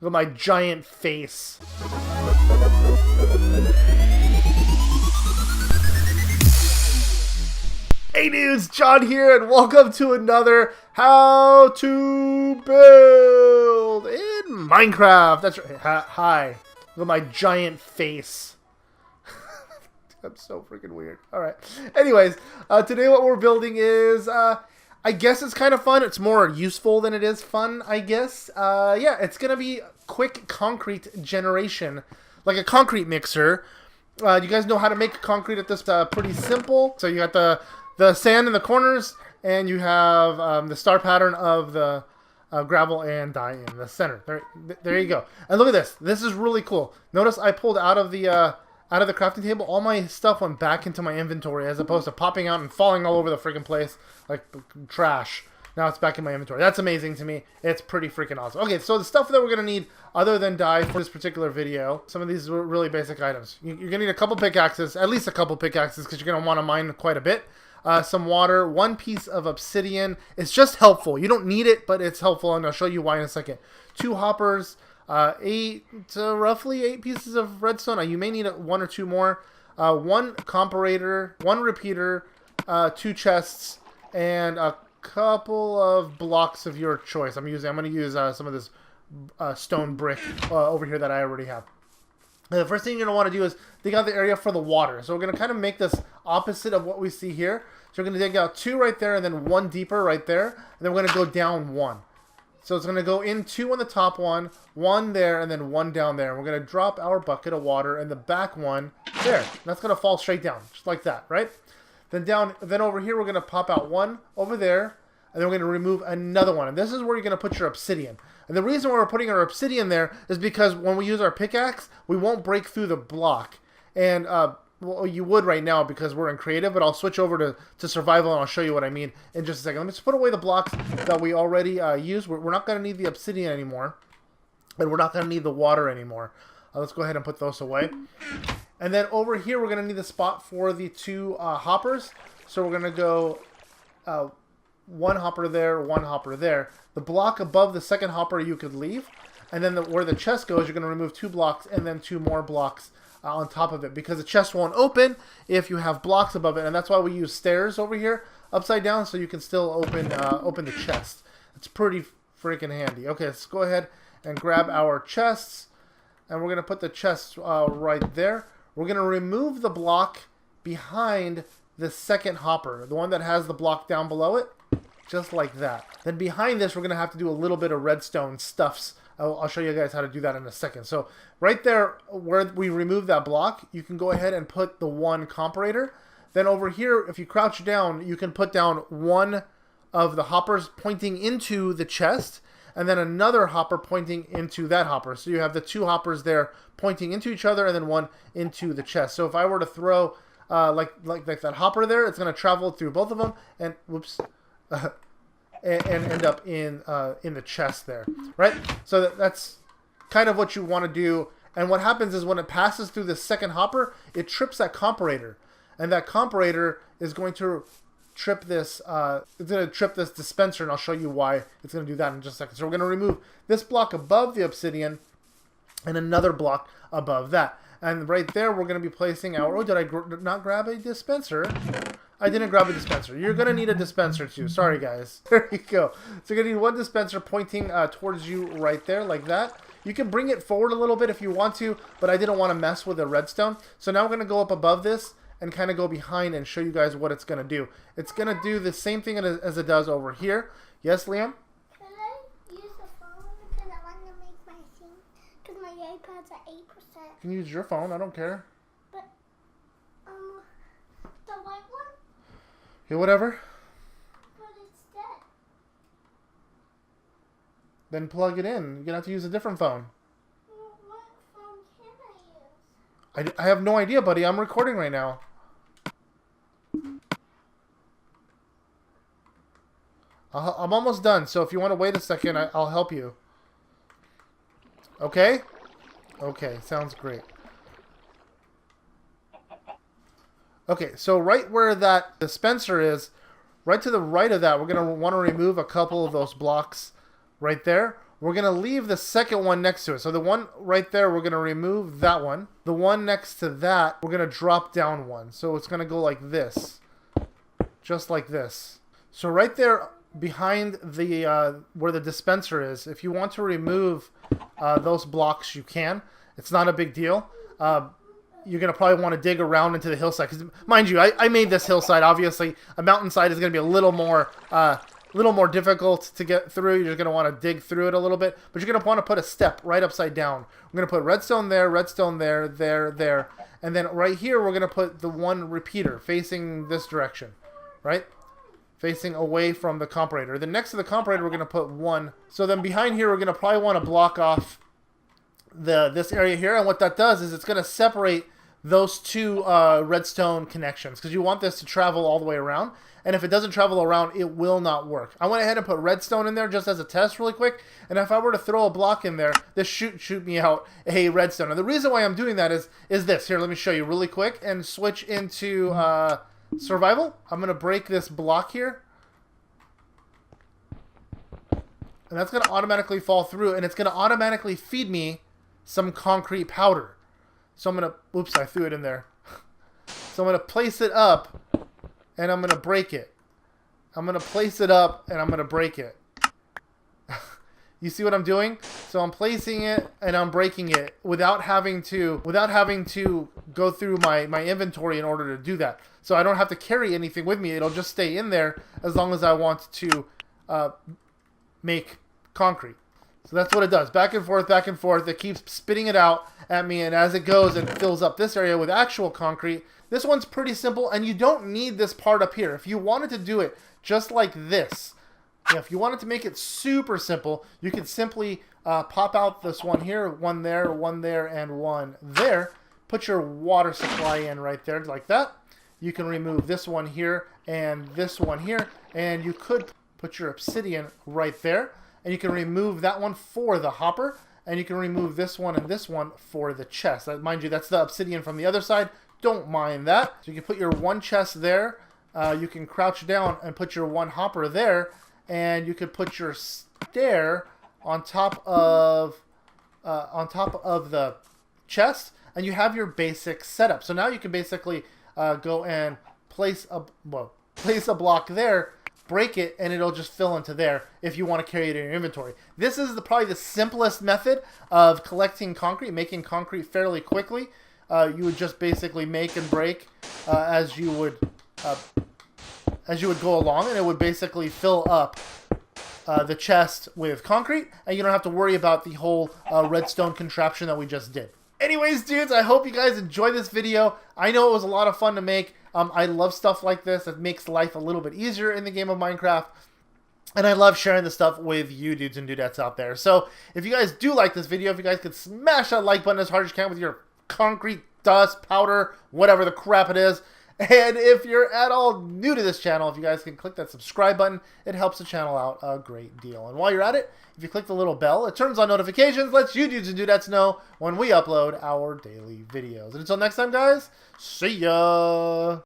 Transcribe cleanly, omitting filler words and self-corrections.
Look at my giant face. Hey dudes, John here, and welcome to another How to Build in Minecraft. That's right. Hi. Look at my giant face. I'm so freaking weird. Alright. Anyways, today what we're building is, I guess it's kind of fun. It's more useful than it is fun, I guess. Yeah, it's going to be quick concrete generation, like a concrete mixer. You guys know how to make concrete at this, pretty simple. So you got the sand in the corners, and you have the star pattern of the gravel and dye in the center. There you go. And look at this. This is really cool. Notice I pulled out of the crafting table. All my stuff went back into my inventory as opposed to popping out and falling all over the freaking place like trash. Now it's back in my inventory. That's amazing to me. It's pretty freaking awesome. Okay, so the stuff that we're going to need other than dye for this particular video, some of these are really basic items. You're going to need a couple pickaxes, at least a couple pickaxes, because you're going to want to mine quite a bit. Some water, one piece of obsidian. It's just helpful. You don't need it, but it's helpful, and I'll show you why in a second. 2 hoppers, roughly 8 pieces of redstone. You may need 1 or 2 more. 1 comparator, 1 repeater, 2 chests, and a couple of blocks of your choice. I'm going to use some of this stone brick over here that I already have. The first thing you're going to want to do is dig out the area for the water. So we're going to kind of make this opposite of what we see here. So we're going to dig out 2 right there and then 1 deeper right there. And then we're going to go down 1. So it's going to go in 2 on the top one, 1 there, and then 1 down there. And we're going to drop our bucket of water in the back one there. And that's going to fall straight down, just like that, right? Then over here, we're going to pop out 1 over there. And then we're going to remove another one. And this is where you're going to put your obsidian. And the reason why we're putting our obsidian there is because when we use our pickaxe, we won't break through the block. And, well, you would right now because we're in creative, but I'll switch over to survival and I'll show you what I mean in just a second. Let me just put away the blocks that we already used. We're not going to need the obsidian anymore. And we're not going to need the water anymore. Let's go ahead and put those away. And then over here, we're going to need the spot for the 2 hoppers. So we're going to go 1 hopper there, 1 hopper there. The block above the second hopper you could leave. And then where the chest goes, you're going to remove 2 blocks and then 2 more blocks on top of it. Because the chest won't open if you have blocks above it. And that's why we use stairs over here upside down so you can still open the chest. It's pretty freaking handy. Okay, let's go ahead and grab our chests. And we're going to put the chests right there. We're going to remove the block behind the second hopper. The one that has the block down below it. Just like that. Then behind this, we're going to have to do a little bit of redstone stuffs. I'll show you guys how to do that in a second. So right there where we remove that block, you can go ahead and put the 1 comparator. Then over here, if you crouch down, you can put down 1 of the hoppers pointing into the chest, and then another hopper pointing into that hopper. So you have the 2 hoppers there pointing into each other, and then 1 into the chest. So if I were to throw like that hopper there, it's going to travel through both of them, and whoops. And end up in the chest there, right? So that's kind of what you want to do. And what happens is when it passes through the second hopper, it trips that comparator, and that comparator is going to trip this. It's going to trip this dispenser, and I'll show you why it's going to do that in just a second. So we're going to remove this block above the obsidian, and another block above that. And right there, we're going to be placing our... Oh, did I not grab a dispenser? I didn't grab a dispenser. You're going to need a dispenser too. Sorry, guys. There you go. So you're going to need 1 dispenser pointing towards you right there, like that. You can bring it forward a little bit if you want to, but I didn't want to mess with the redstone. So now we're going to go up above this and kind of go behind and show you guys what it's going to do. It's going to do the same thing as it does over here. Yes, Liam? Can I use the phone? Because I want to make my thing. Because my iPad's at 8%. You can use your phone. I don't care. But, the white one? Okay, whatever. But it's dead. Then plug it in. You're going to have to use a different phone. What phone can I use? I have no idea, buddy. I'm recording right now. I'm almost done, so if you want to wait a second, I'll help you. Okay? Okay, sounds great. Okay, so right where that dispenser is, right to the right of that, we're going to want to remove a couple of those blocks right there. We're going to leave the second one next to it. So the one right there, we're going to remove that one. The one next to that, we're going to drop down one. So it's going to go like this. Just like this. So right there behind the where the dispenser is, if you want to remove those blocks, you can. It's not a big deal. You're going to probably want to dig around into the hillside. Because, mind you, I made this hillside. Obviously, a mountainside is going to be a little more difficult to get through. You're going to want to dig through it a little bit. But you're going to want to put a step right upside down. We're going to put redstone there, there. And then right here, we're going to put the one repeater facing this direction. Right? Facing away from the comparator. Then next to the comparator, we're going to put one. So then behind here, we're going to probably want to block off this area here. And what that does is it's going to separate those two redstone connections, because you want this to travel all the way around. And if it doesn't travel around, it will not work. I went ahead and put redstone in there just as a test really quick. And if I were to throw a block in there, this shoot me out a redstone. And the reason why I'm doing that is this. Here, let me show you really quick and switch into survival. I'm going to break this block here. And that's going to automatically fall through. And it's going to automatically feed me some concrete powder. So I'm going to... Oops, I threw it in there. So I'm going to place it up. And I'm going to break it. I'm going to place it up. And I'm going to break it. You see what I'm doing? So I'm placing it and I'm breaking it without having to go through my inventory in order to do that. So I don't have to carry anything with me. It'll just stay in there as long as I want to make concrete. So that's what it does. Back and forth, back and forth. It keeps spitting it out at me, and as it goes, it fills up this area with actual concrete. This one's pretty simple, and you don't need this part up here. If you wanted to do it just like this, if you wanted to make it super simple, you could simply pop out this one here, one there, and one there. Put your water supply in right there like that. You can remove this one here and this one here, and you could put your obsidian right there. And you can remove that one for the hopper, and you can remove this one and this one for the chest. Mind you, that's the obsidian from the other side. Don't mind that. So you can put your one chest there. You can crouch down and put your one hopper there, and you could put your stair on top of the chest, and you have your basic setup. So now you can basically go and place a block there, break it, and it'll just fill into there if you want to carry it in your inventory. This is probably the simplest method of collecting concrete, making concrete fairly quickly. You would just basically make and break as you would go along, and it would basically fill up the chest with concrete, and you don't have to worry about the whole redstone contraption that we just did. Anyways, dudes, I hope you guys enjoyed this video. I know it was a lot of fun to make. I love stuff like this. It makes life a little bit easier in the game of Minecraft. And I love sharing this stuff with you dudes and dudettes out there. So if you guys do like this video, if you guys could smash that like button as hard as you can with your concrete, dust, powder, whatever the crap it is. And if you're at all new to this channel, if you guys can click that subscribe button, it helps the channel out a great deal. And while you're at it, if you click the little bell, it turns on notifications, lets you dudes and dudettes know when we upload our daily videos. And until next time, guys, see ya!